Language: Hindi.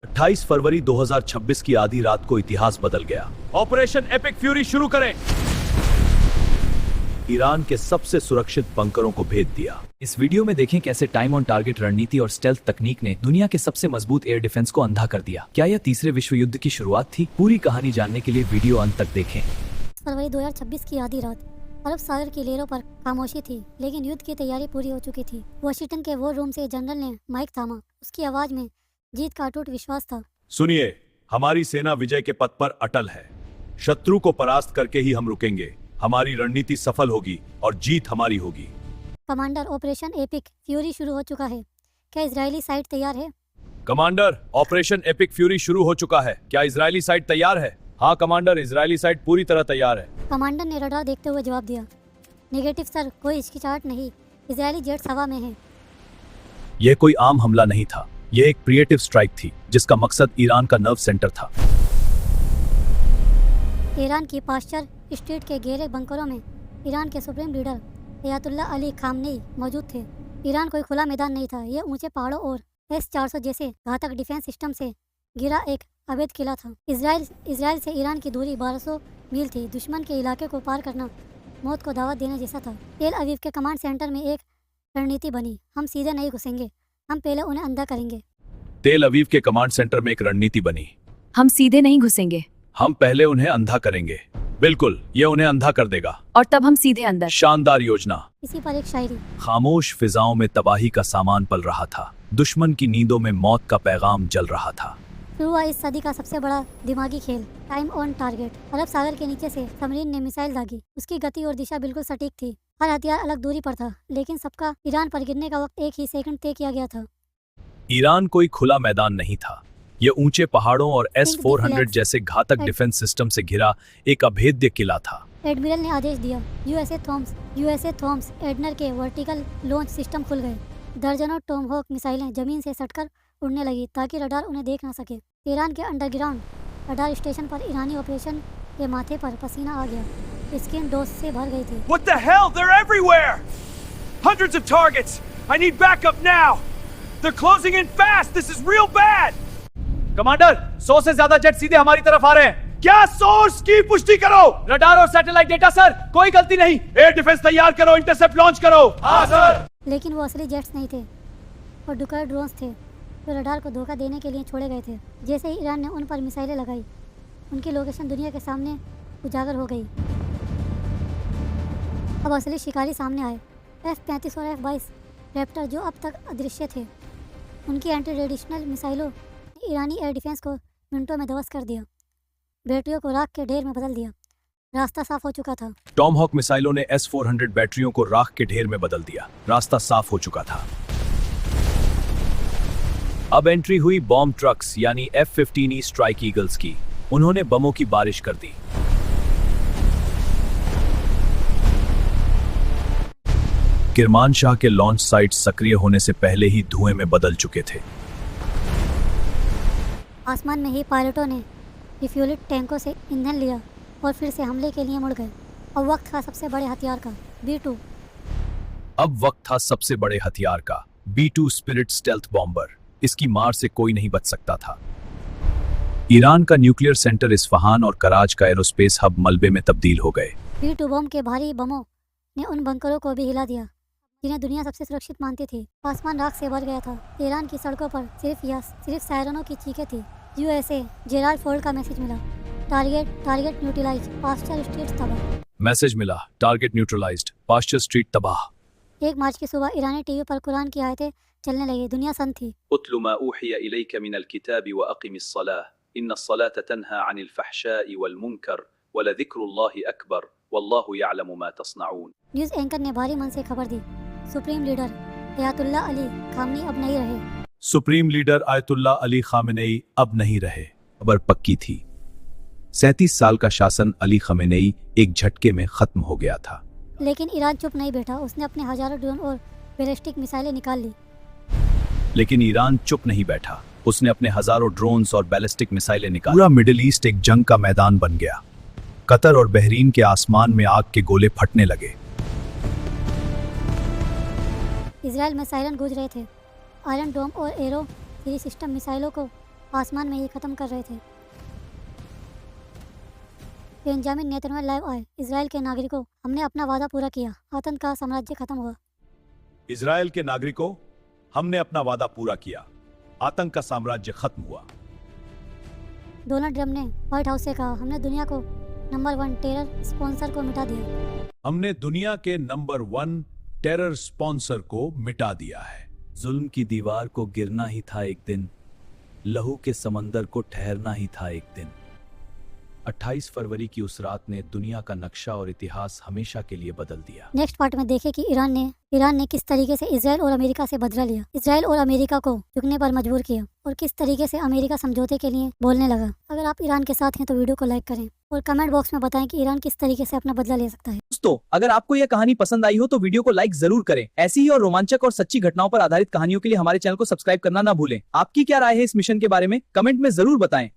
28 फरवरी 2026 की आधी रात को इतिहास बदल गया। ऑपरेशन एपिक फ्यूरी शुरू करें। ईरान के सबसे सुरक्षित बंकरों को भेद दिया। इस वीडियो में देखें कैसे टाइम ऑन टारगेट रणनीति और स्टेल्थ तकनीक ने दुनिया के सबसे मजबूत एयर डिफेंस को अंधा कर दिया। क्या यह तीसरे विश्व युद्ध की शुरुआत थी? पूरी कहानी जानने के लिए वीडियो अंत तक देखें। फरवरी 2026 की आधी रात अरब सागर की लेरों पर खामोशी थी, लेकिन युद्ध की तैयारी पूरी हो चुकी थी। वाशिंगटन के वॉर रूम से जनरल ने माइक थामा। उसकी आवाज में जीत का अटूट विश्वास था। सुनिए, हमारी सेना विजय के पथ पर अटल है। शत्रु को परास्त करके ही हम रुकेंगे। हमारी रणनीति सफल होगी और जीत हमारी होगी। कमांडर, ऑपरेशन एपिक फ्यूरी शुरू हो चुका है। क्या इजरायली साइड तैयार है? कमांडर, ऑपरेशन एपिक फ्यूरी शुरू हो चुका है। क्या इजरायली साइड तैयार है? हाँ कमांडर, इजरायली साइड पूरी तरह तैयार है। कमांडर ने रडार देखते हुए जवाब दिया। नेगेटिव सर, कोई हिचकिचाहट नहीं। इजरायली जेट्स हवा में हैं। यह कोई आम हमला नहीं था। यह एक प्रिएटिव स्ट्राइक थी जिसका मकसद ईरान का नर्व सेंटर था। ईरान की पाश्चर स्ट्रीट के गहरे बंकरों में ईरान के supreme leader Ayatollah Ali Khamenei मौजूद थे। ईरान कोई खुला मैदान नहीं था। यह ऊंचे पहाड़ों और S-400 जैसे घातक डिफेंस सिस्टम से घिरा एक अवैध किला था। इजराइल से ईरान की दूरी 1200 मील थी। दुश्मन के इलाके को पार करना मौत को दावत देने जैसा था। तेल अवीव के कमांड सेंटर में एक रणनीति बनी। हम सीधे नहीं घुसेंगे, हम पहले उन्हें अंधा करेंगे। तेल अवीव के कमांड सेंटर में एक रणनीति बनी। हम सीधे नहीं घुसेंगे, हम पहले उन्हें अंधा करेंगे। बिल्कुल, यह उन्हें अंधा कर देगा और तब हम सीधे अंदर। शानदार योजना। इसी पर एक शायरी। खामोश फिजाओं में तबाही का सामान पल रहा था। दुश्मन की नींदों में मौत का पैगाम जल रहा था। शुरू हुआ इस सदी का सबसे बड़ा दिमागी खेल, टाइम ऑन टारगेट। अरब सागर के नीचे से सबमरीन ने मिसाइल दागी। उसकी गति और दिशा बिल्कुल सटीक थी। हर हथियार अलग दूरी पर था, लेकिन सबका ईरान पर गिरने का वक्त एक ही सेकंड तय किया गया था। ईरान कोई खुला मैदान नहीं था। यह ऊंचे पहाड़ों और S-400 जैसे घातक डिफेंस सिस्टम से घिरा एक अभेद्य किला था। एडमिरल ने आदेश दिया। यूएसए थॉम्स एडनर के वर्टिकल लॉन्च सिस्टम खुल गए। दर्जनों टॉमहॉक मिसाइलें जमीन से सटकर उड़ने लगी ताकि रडार उन्हें देख न सके। ईरान के अंडरग्राउंड रडार स्टेशन पर ईरानी ऑपरेशन के माथे पर पसीना आ गया। स्किन डोज से भर गई थी। What the hell? They're everywhere! Hundreds of targets! I need backup now! They're closing in fast! This is real bad! Commander, 100 से ज्यादा जेट सीधे हमारी तरफ आ रहे हैं। क्या सोर्स की पुष्टि करो? रडार और सैटेलाइट डेटा सर, कोई गलती नहीं। एयर डिफेंस तैयार करो, इंटरसेप्ट लॉन्च करो। हाँ सर। लेकिन वो असली जेट्स नहीं थे, वो डुकर ड्रोन्स थे जो रडार को धोखा देने के लिए छोड़े गए थे। जैसे ही ईरान ने उन पर मिसाइलें लगाई, उनकी लोकेशन दुनिया के सामने उजागर हो गई। अब असली शिकारी सामने आए। F-35 और F-22 रैप्टर जो अब तक अदृश्य थे। उनकी एंटी रेडिशनल मिसाइलों ने ईरानी एयर डिफेंस को मिनटों में ध्वस्त कर दिया, बैटरियों को राख के ढेर में बदल दिया। रास्ता साफ हो चुका था। टॉमहॉक मिसाइलों ने S-400 बैटरियों को राख के ढेर में बदल दिया। रास्ता साफ हो चुका था। अब एंट्री हुई बॉम्ब ट्रक्स यानी F-15E स्ट्राइक ईगल्स की। उन्होंने बमों की बारिश कर दी। किरमानशाह के लॉन्च साइट सक्रिय होने से पहले ही धुएं में बदल चुके थे। आसमान में ही पायलटों ने रिफ्यूलिट टैंकों से ईंधन लिया और फिर से हमले के लिए मुड़ गए। अब वक्त था सबसे बड़े हथियार का, B-2। अब वक्त था सबसे बड़े हथियार का, B-2 स्पिरिट स्टेल्थ बॉम्बर। इसकी मार से कोई नहीं बच सकता था। ईरान का न्यूक्लियर सेंटर इस्फहान और कराच का एरोस्पेस हब मलबे में तब्दील हो गए। B-2 बम के भारी बमों ने उन बंकरों को भी हिला दिया जिन्हें दुनिया सबसे सुरक्षित मानती थी। आसमान राख से भर गया था। ईरान की सड़कों पर सिर्फ सायरनों की चीखें थी। यूएसए जेराल्ड फोर्ड का मैसेज मिला। टारगेट न्यूट्रलाइज, पास्चर स्ट्रीट तबाह। मैसेज मिला, टारगेट न्यूट्रलाइज्ड, पास्चर स्ट्रीट तबाह। 1 मार्च की सुबह ईरानी टीवी पर कुरान की आयतें चलने लगी। दुनिया सन थी। उतलु मा ऊहिया इलैका मिनल किताबि व अक़िमिस सलाह इन्नस सलाता तन्हा अनिल फहशाइ वल मुनकर व लज़िक्रुल्लाहि अकबर वल्लाहु यअलमु मा तस्नऊन। न्यूज़ एंकर ने भारी मन से खबर दी। Supreme leader Ayatollah Ali Khamenei अब नहीं रहे। Supreme leader Ayatollah Ali Khamenei अब नहीं रहे। खबर पक्की थी। 37 साल का शासन अली खामेनेई एक झटके में खत्म हो गया था। लेकिन ईरान चुप नहीं बैठा। उसने अपने हजारों ड्रोन और बैलिस्टिक मिसाइलें निकाल ली। लेकिन ईरान चुप नहीं बैठा। उसने अपने हजारों ड्रोन्स और बैलिस्टिक मिसाइलें निकाली। पूरा मिडिल ईस्ट एक जंग का मैदान बन गया। कतर और बहरीन के आसमान में आग के गोले फटने लगे। इजराइल में सायरन गूंज रहे थे। आयरन डोम और एरो 3 सिस्टम मिसाइलों को आसमान में ही खत्म कर रहे थे। बेंजामिन नेतन्याहू लाइव आए। इजराइल के नागरिकों, हमने अपना वादा पूरा किया। आतंक का साम्राज्य खत्म हुआ। इजराइल के नागरिकों, हमने अपना वादा पूरा किया। आतंक का साम्राज्य खत्म हुआ। डोनाल्ड ट्रंप ने व्हाइट हाउस से कहा, हमने दुनिया को नंबर 1 टेरर स्पॉन्सर को मिटा दिया। हमने दुनिया के नंबर 1 टेरर स्पॉन्सर को मिटा दिया है। जुल्म की दीवार को गिरना ही था एक दिन, लहू के समंदर को ठहरना ही था एक दिन। 28 फरवरी की उस रात ने दुनिया का नक्शा और इतिहास हमेशा के लिए बदल दिया। नेक्स्ट पार्ट में देखें कि ईरान ने किस तरीके से इजराइल और अमेरिका से बदला लिया, इजराइल और अमेरिका को झुकने पर मजबूर किया और किस तरीके से अमेरिका समझौते के लिए बोलने लगा। अगर आप ईरान के साथ हैं तो वीडियो को लाइक करें और कमेंट बॉक्स में बताएं कि ईरान किस तरीके से अपना बदला ले सकता है। दोस्तों, अगर आपको यह कहानी पसंद आई हो तो वीडियो को लाइक जरूर करें। ऐसी ही और रोमांचक और सच्ची घटनाओं पर आधारित कहानियों के लिए हमारे चैनल को सब्सक्राइब करना ना भूलें। आपकी क्या राय है इस मिशन के बारे में कमेंट में जरूर बताएं।